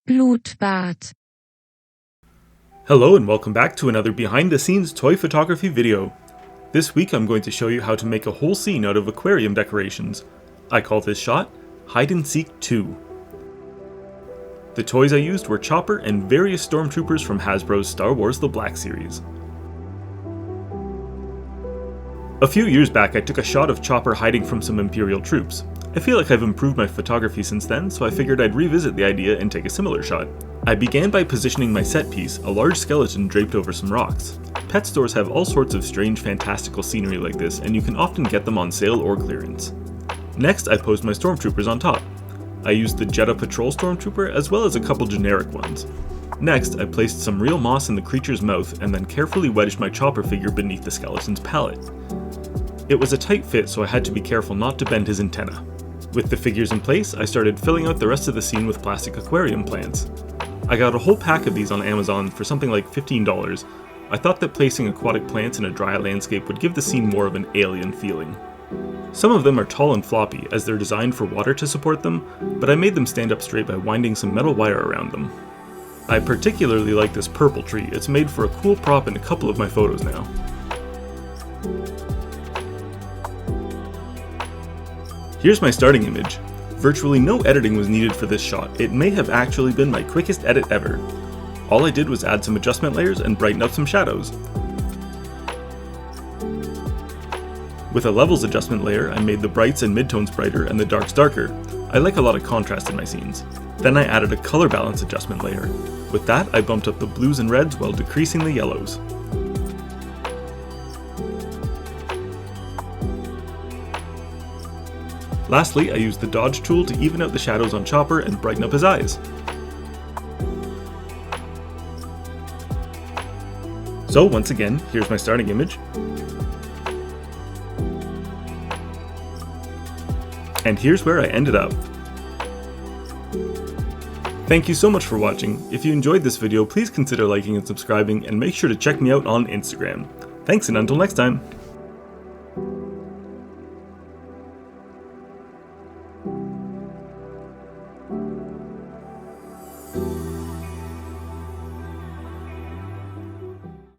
Blutbart. Hello and welcome back to another behind the scenes toy photography video. This week I'm going to show you how to make a whole scene out of aquarium decorations. I call this shot Hide and Seek 2. The toys I used were Chopper and various Stormtroopers from Hasbro's Star Wars The Black Series. A few years back I took a shot of Chopper hiding from some Imperial troops. I feel like I've improved my photography since then, so I figured I'd revisit the idea and take a similar shot. I began by positioning my set piece, a large skeleton draped over some rocks. Pet stores have all sorts of strange fantastical scenery like this, and you can often get them on sale or clearance. Next, I posed my Stormtroopers on top. I used the Jedha Patrol Stormtrooper as well as a couple generic ones. Next, I placed some real moss in the creature's mouth and then carefully wedged my Chopper figure beneath the skeleton's palate. It was a tight fit, so I had to be careful not to bend his antenna. With the figures in place, I started filling out the rest of the scene with plastic aquarium plants. I got a whole pack of these on Amazon for something like $15. I thought that placing aquatic plants in a dry landscape would give the scene more of an alien feeling. Some of them are tall and floppy, as they're designed for water to support them, but I made them stand up straight by winding some metal wire around them. I particularly like this purple tree. It's made for a cool prop in a couple of my photos now. Here's my starting image. Virtually no editing was needed for this shot. It may have actually been my quickest edit ever. All I did was add some adjustment layers and brighten up some shadows. With a levels adjustment layer, I made the brights and midtones brighter and the darks darker. I like a lot of contrast in my scenes. Then I added a color balance adjustment layer. With that, I bumped up the blues and reds while decreasing the yellows. Lastly, I used the dodge tool to even out the shadows on Chopper and brighten up his eyes. So once again, here's my starting image. And here's where I ended up. Thank you so much for watching. If you enjoyed this video, please consider liking and subscribing, and make sure to check me out on Instagram. Thanks, and until next time!